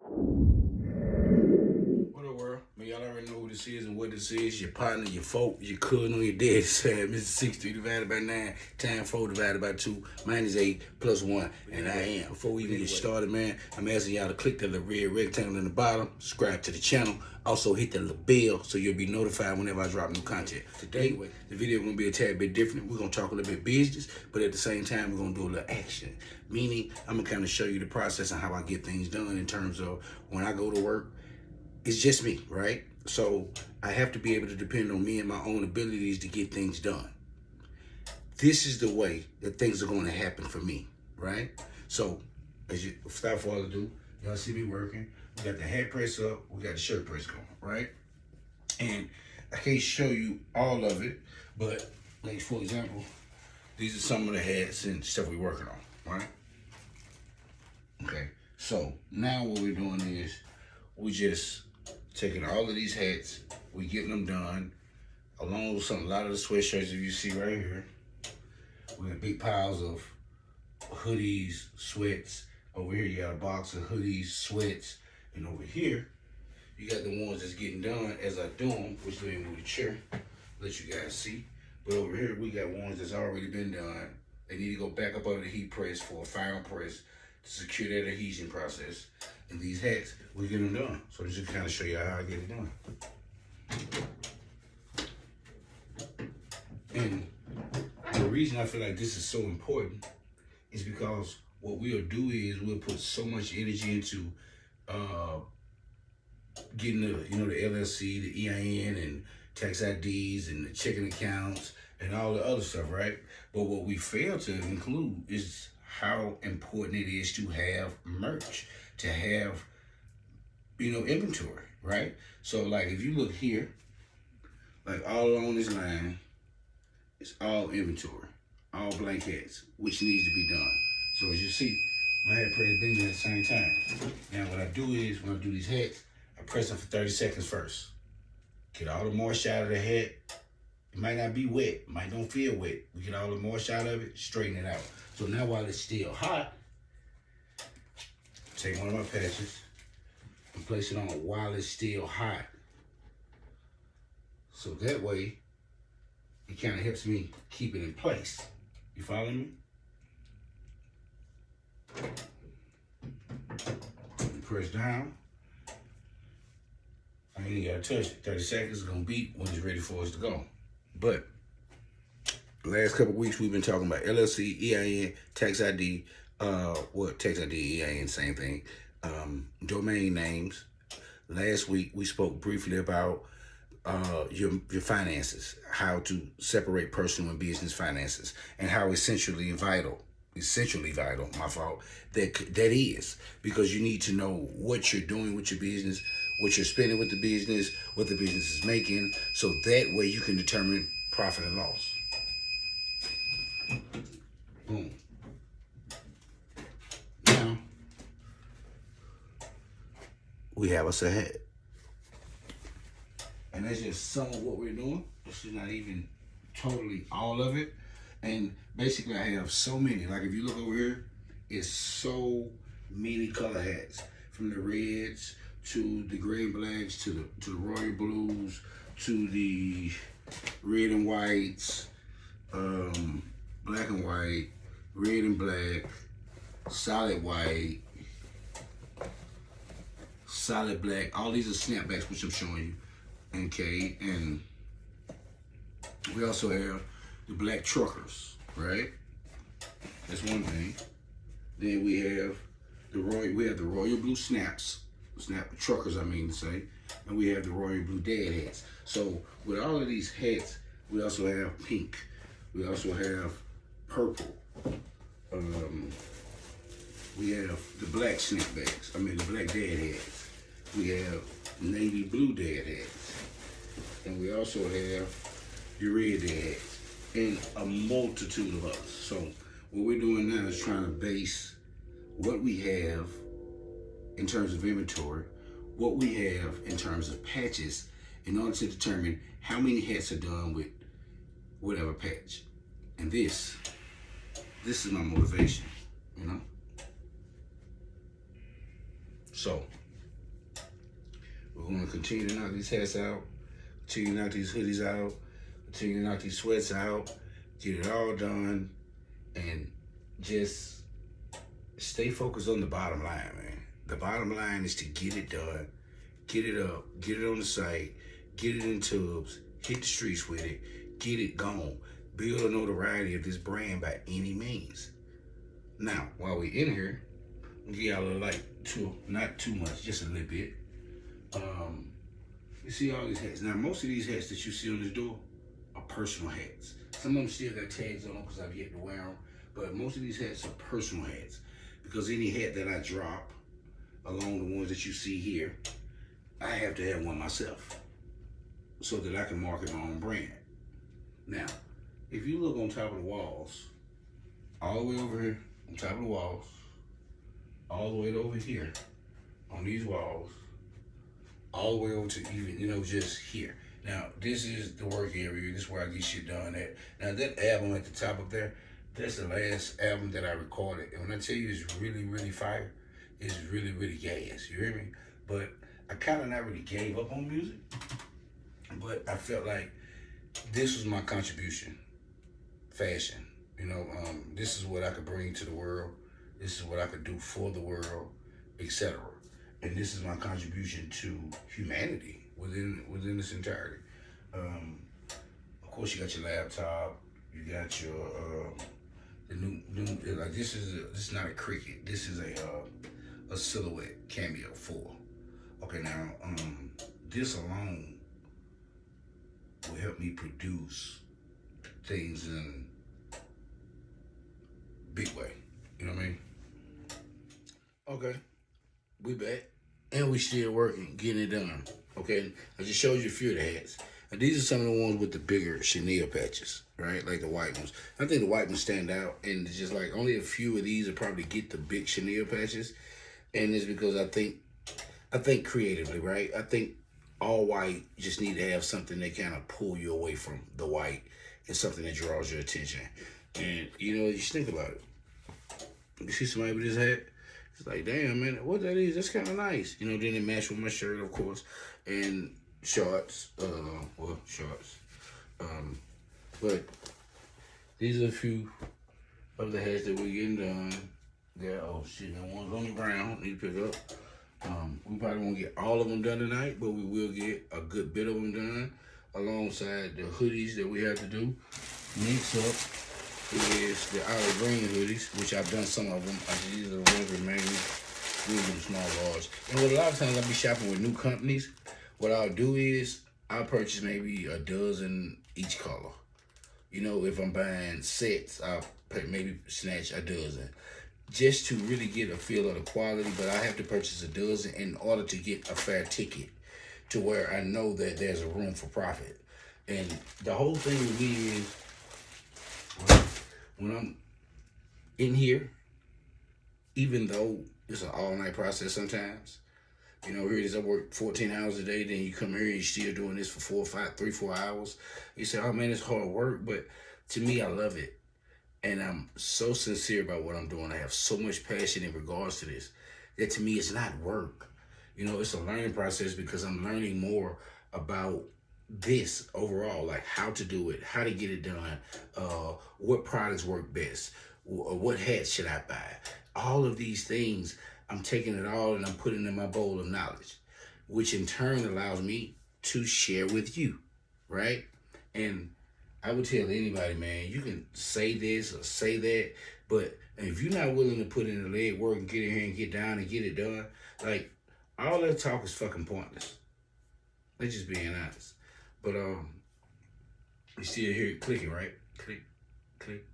What up, world? Man, y'all already know who this is and what this is. Your partner, your folk, your cousin on your dead side. Mr. 60 divided by 9 times 4 divided by 2 minus 8 plus 1. And I am. Before we even get started, man, I'm asking y'all to click that little red rectangle in the bottom, subscribe to the channel. Also hit the little bell so you'll be notified whenever I drop new content. Today, the video is going to be a tad bit different. We're going to talk a little bit business, but at the same time, we're going to do a little action. Meaning, I'm going to kind of show you the process and how I get things done in terms of when I go to work. It's just me, right? So I have to be able to depend on me and my own abilities to get things done. This is the way that things are going to happen for me, right? So, without further ado, y'all see me working. We got the hat press up, we got the shirt press going, right? And I can't show you all of it, but like for example, these are some of the hats and stuff we're working on, right? Okay, so now what we're doing is we just taking all of these hats, we getting them done, along with a lot of the sweatshirts that you see right here. We got big piles of hoodies, sweats. Over here you got a box of hoodies, sweats, and over here you got the ones that's getting done as I do them, which let me move the chair, let you guys see. But over here we got ones that's already been done. They need to go back up under the heat press for a final press to secure that adhesion process. And these hats, we get them done. So just to kind of show you how I get it done. And the reason I feel like this is so important is because what we'll do is we'll put so much energy into getting the LLC, the EIN, and tax IDs, and the checking accounts, and all the other stuff, right? But what we fail to include is how important it is to have merch, to have, inventory, right? So like if you look here, like all along this line, it's all inventory, all blank hats, which needs to be done. So as you see, my hat press been at the same time. Now what I do is when I do these hats, I press them for 30 seconds first. Get all the moisture out of the hat. It might not be wet, might don't feel wet. We get all the moisture out of it, straighten it out. So now while it's still hot, take one of my patches and place it on while it's still hot. So that way, it kind of helps me keep it in place. You follow me? You press down. I ain't even gotta touch it. 30 seconds is gonna beep when it's ready for us to go. But the last couple of weeks we've been talking about LLC, EIN, tax ID, tax ID, EIN, same thing. Domain names. Last week we spoke briefly about your finances, how to separate personal and business finances, and how essentially vital, my fault, that is, because you need to know what you're doing with your business, what you're spending with the business, what the business is making, so that way you can determine profit and loss. Boom. Now, we have us a hat. And that's just some of what we're doing. This is not even totally all of it. And basically I have so many. Like if you look over here, it's so many color hats. From the reds to the gray and blacks to the royal blues to the red and whites, black and white, red and black, solid white, solid black. All these are snapbacks, which I'm showing you. Okay, and we also have the black truckers, right? That's one thing. Then we have the royal blue snap truckers, I mean to say, and we have the royal blue dad hats. So with all of these hats, we also have pink. We also have purple. We have the black snapbacks. The black dad hats. We have navy blue dad hats. And we also have the red dad hats. And a multitude of others. So what we're doing now is trying to base what we have in terms of inventory, what we have in terms of patches, in order to determine how many hats are done with whatever patch. And this is my motivation, So We're gonna continue to knock these hats out, continue to knock these hoodies out, continue to knock these sweats out, get it all done, and just stay focused on the bottom line, man. The bottom line is to get it done, get it up, get it on the site, get it in tubs, hit the streets with it, get it gone. Build a notoriety of this brand by any means. Now, while we're in here, give y'all a little light too, not too much, just a little bit. You see all these hats. Now, most of these hats that you see on this door are personal hats. Some of them still got tags on them because I've yet to wear them. But most of these hats are personal hats. Because any hat that I drop, along the ones that you see here, I have to have one myself so that I can market my own brand. Now, if you look on top of the walls, all the way over here, on top of the walls, all the way over here, on these walls, all the way over to even, just here. Now, this is the work area. This is where I get shit done at. Now, that album at the top up there, that's the last album that I recorded. And when I tell you it's really, really fire, it's really, really gas. You hear me? But I kind of not really gave up on music. But I felt like this was my contribution. Fashion. This is what I could bring to the world. This is what I could do for the world, etc. And this is my contribution to humanity within this entirety. Of course, you got your laptop. You got your the new like this is not a Cricut. This is a Silhouette Cameo 4. Okay, now this alone will help me produce things in big way. You know what I mean? Okay, we back. And we still working, getting it done. Okay, I just showed you a few of the hats. And these are some of the ones with the bigger chenille patches, right? Like the white ones. I think the white ones stand out, and it's just like only a few of these will probably get the big chenille patches. And it's because I think creatively, right? I think all white just need to have something that kind of pull you away from the white and something that draws your attention. And you just think about it. You see somebody with this hat, it's like, damn, man, what that is, that's kind of nice. Then it matched with my shirt, of course, and shorts, shorts. But these are a few of the hats that we're getting done. There, oh shit, that one's on the ground, need to pick up. We probably won't get all of them done tonight, but we will get a good bit of them done alongside the hoodies that we have to do. Next up is the olive green hoodies, which I've done some of them. These are the ones remaining, medium, small, large. And what a lot of times I'll be shopping with new companies, what I'll do is I'll purchase maybe a dozen each color. If I'm buying sets, I'll maybe snatch a dozen just to really get a feel of the quality, but I have to purchase a dozen in order to get a fair ticket to where I know that there's a room for profit. And the whole thing with me is, when I'm in here, even though it's an all-night process sometimes, here it is, I work 14 hours a day, then you come here and you're still doing this for 4 hours. You say, oh man, it's hard work, but to me, I love it. And I'm so sincere about what I'm doing. I have so much passion in regards to this that to me, it's not work. It's a learning process because I'm learning more about this overall, like how to do it, how to get it done, what products work best, what hats should I buy. All of these things, I'm taking it all and I'm putting it in my bowl of knowledge, which in turn allows me to share with you, right? And I would tell anybody, man, you can say this or say that, but if you're not willing to put in the leg work and get in here and get down and get it done, like, all that talk is fucking pointless. Let's just being honest. But you still hear it clicking, right? Click, click.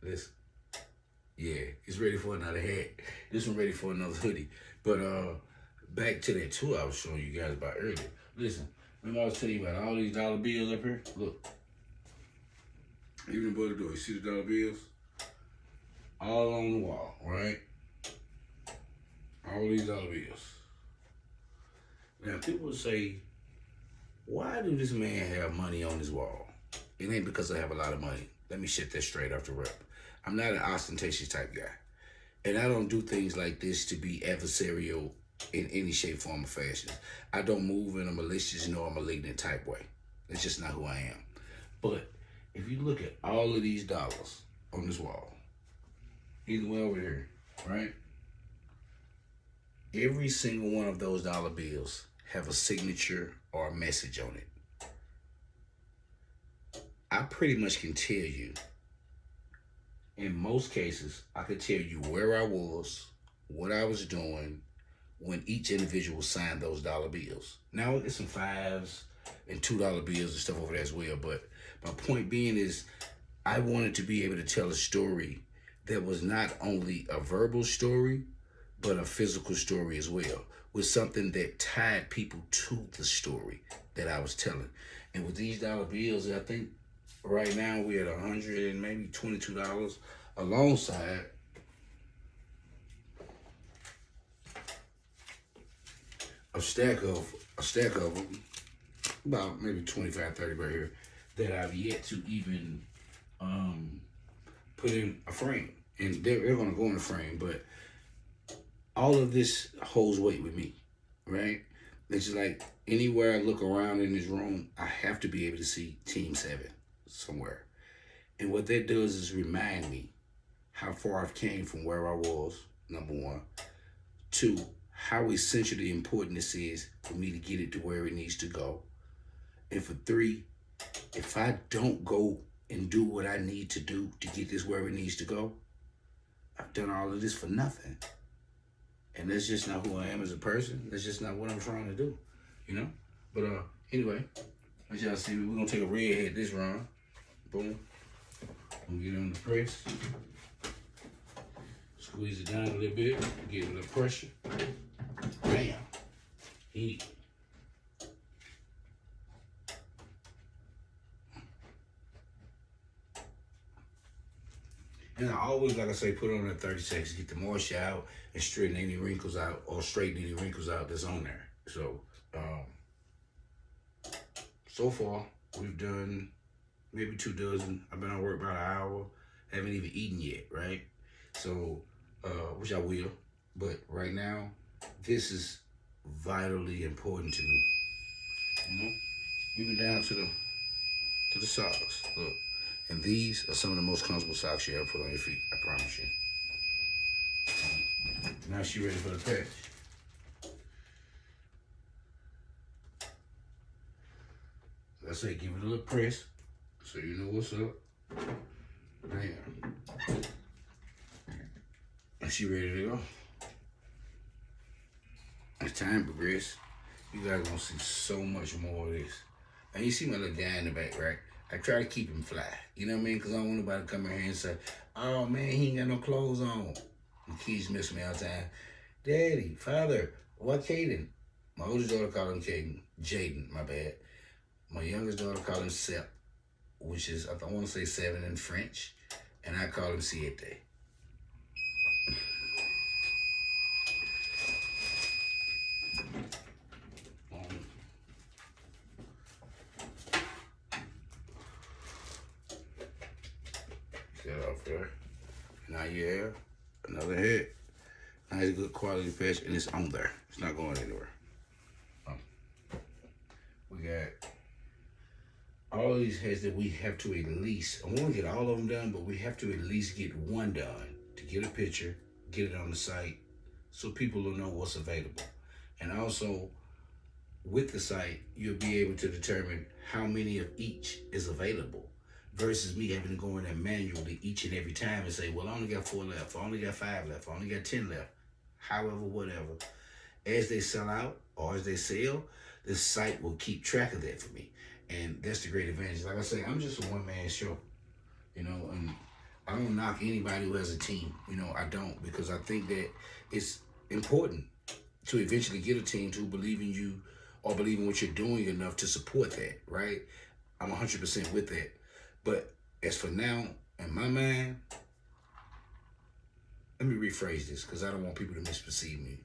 Listen. Yeah, it's ready for another hat. This one ready for another hoodie. But back to that tour I was showing you guys about earlier. Listen, remember I was telling you about all these dollar bills up here? Look. Even above the door, you see the dollar bills? All along the wall, right? All these dollar bills. Now, people say, why do this man have money on his wall? It ain't because I have a lot of money. Let me shit that straight off the rip. I'm not an ostentatious type guy. And I don't do things like this to be adversarial in any shape, form, or fashion. I don't move in a malicious nor a malignant type way. That's just not who I am. But if you look at all of these dollars on this wall, either way over here, right? Every single one of those dollar bills have a signature or a message on it. I pretty much can tell you, in most cases, I could tell you where I was, what I was doing when each individual signed those dollar bills. Now, there's some fives and $2 bills and stuff over there as well, but my point being is I wanted to be able to tell a story that was not only a verbal story, but a physical story as well, with something that tied people to the story that I was telling. And with these dollar bills, I think right now we're at $100 and maybe $22 alongside a stack of them, about maybe 25, 30 right here, that I've yet to even put in a frame. And they're gonna go in a frame, but all of this holds weight with me, right? It's just like anywhere I look around in this room, I have to be able to see Team 7 somewhere. And what that does is remind me how far I've came from where I was, number one. Two, how essentially important this is for me to get it to where it needs to go. And for three, if I don't go and do what I need to do to get this where it needs to go, I've done all of this for nothing. And that's just not who I am as a person. That's just not what I'm trying to do, you know? But anyway, as y'all see, we're gonna take a redhead this round. Boom. Gonna get it on the press. Squeeze it down a little bit, get a little pressure. Bam. Heat. And I always, like I say, put on that 30 seconds, get the moisture out and straighten any wrinkles out or straighten any wrinkles out that's on there. So, so far, we've done maybe 2 dozen. I've been on work about an hour. Haven't even eaten yet, right? So, which I will. But right now, this is vitally important to me. You know? Even down to the socks. Look. And these are some of the most comfortable socks you ever put on your feet, I promise you. Now she ready for the patch. Like I say, give it a little press so you know what's up. Bam. And she ready to go. As time progresses, you guys gonna see so much more of this. And you see my little guy in the back, right? I try to keep him fly. You know what I mean? Because I don't want nobody to come in here and say, oh man, he ain't got no clothes on. The kids miss me all the time. Daddy, father, what Caden? My oldest daughter called him Caden. Jaden, my bad. My youngest daughter called him Sep, which is, I want to say 7 in French. And I call him Siete. Get off there. Now you have another head. Nice, good quality patch, and it's on there. It's not going anywhere. We got all of these heads that we have to at least, I want to get all of them done, but we have to at least get one done to get a picture, get it on the site, so people will know what's available. And also, with the site, you'll be able to determine how many of each is available versus me having to go in there manually each and every time and say, well, I only got 4 left, I only got 5 left, I only got 10 left. However, whatever. As they sell out or as they sell, this site will keep track of that for me. And that's the great advantage. Like I say, I'm just a one-man show, you know, and I don't knock anybody who has a team. You know, I don't, because I think that it's important to eventually get a team to believe in you or believe in what you're doing enough to support that, right? I'm 100% with that. But as for now, in my mind, let me rephrase this because I don't want people to misperceive me.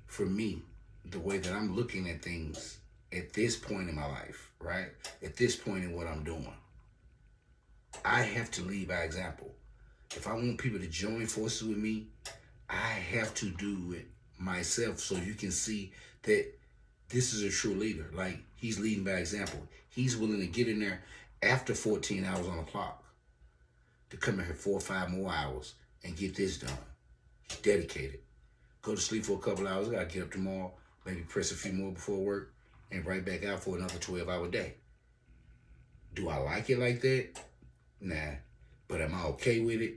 For me, the way that I'm looking at things at this point in my life, right? At this point in what I'm doing, I have to lead by example. If I want people to join forces with me, I have to do it myself so you can see that this is a true leader. Like, he's leading by example. He's willing to get in there after 14 hours on the clock to come in here 4 or 5 more hours and get this done. He's dedicated. Go to sleep for a couple hours. I gotta get up tomorrow, maybe press a few more before work, and right back out for another 12-hour day. Do I like it like that? Nah. But am I okay with it?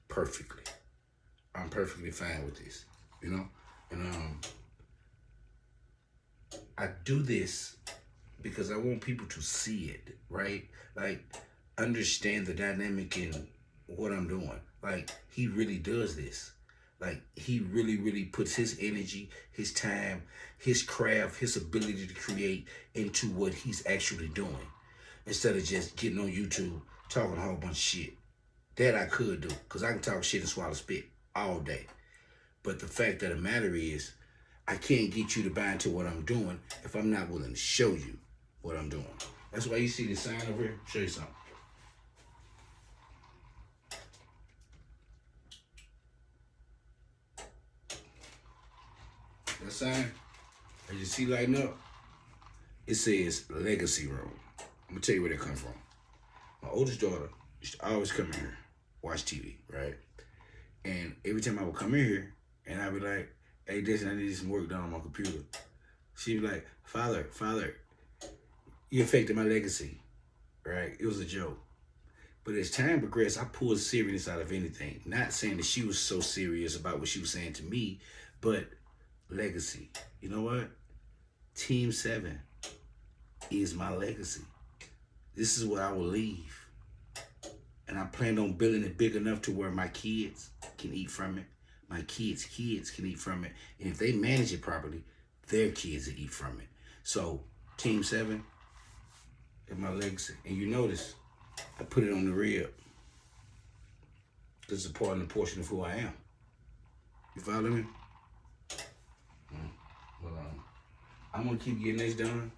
Perfectly. I'm perfectly fine with this, you know? And I do this because I want people to see it, right? Like, understand the dynamic in what I'm doing. Like, he really does this. Like, he really, really puts his energy, his time, his craft, his ability to create into what he's actually doing. Instead of just getting on YouTube talking a whole bunch of shit. That I could do, because I can talk shit and swallow spit all day. But the fact of the matter is, I can't get you to buy into what I'm doing if I'm not willing to show you what I'm doing. That's why you see this sign over here. Show you something. That sign, as you see lighting up, it says Legacy Room. I'm gonna tell you where that comes from. My oldest daughter used to always come in here, watch TV, right? And every time I would come in here, and I'd be like, hey, Destin, I need some work done on my computer. She'd be like, Father, you affected my legacy, right? It was a joke. But as time progressed, I pulled seriousness out of anything. Not saying that she was so serious about what she was saying to me, but legacy. You know what? Team 7 is my legacy. This is what I will leave. And I plan on building it big enough to where my kids can eat from it. My kids' kids can eat from it. And if they manage it properly, their kids will eat from it. So, Team 7 is my legacy. And you notice, I put it on the rib. This is a part and a portion of who I am. You follow me? Well, I'm going to keep getting this done.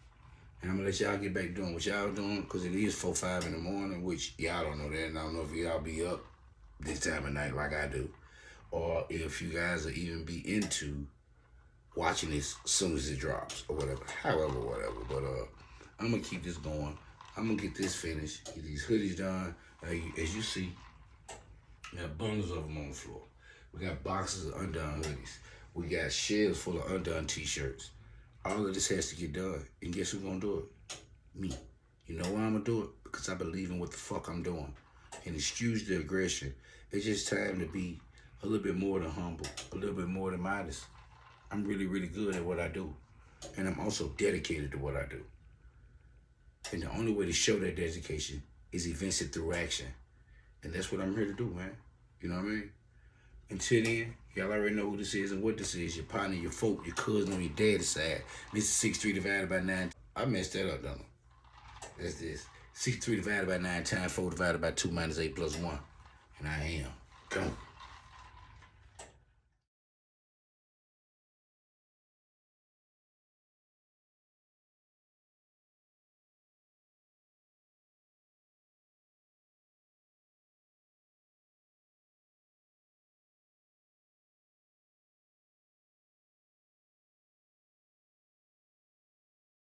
And I'm going to let y'all get back doing what y'all doing, because it is 4, 5 in the morning, which y'all don't know that. And I don't know if y'all be up this time of night like I do, or if you guys will even be into watching this as soon as it drops, or whatever. However, whatever. But I'm going to keep this going. I'm going to get this finished, get these hoodies done. As you see, we got bundles of them on the floor. We got boxes of undone hoodies. We got shelves full of undone t-shirts. All of this has to get done. And guess who's gonna do it? Me. You know why I'm gonna do it? Because I believe in what the fuck I'm doing. And excuse the aggression. It's just time to be a little bit more than humble, a little bit more than modest. I'm really, really good at what I do. And I'm also dedicated to what I do. And the only way to show that dedication is evince it through action. And that's what I'm here to do, man. You know what I mean? Until then, y'all already know who this is and what this is. Your partner, your folk, your cousin on your daddy's side. This is 63 divided by 9. I messed that up, don't I? That's this. 63 divided by 9 times 4 divided by 2 minus 8 plus 1. And I am. Don't.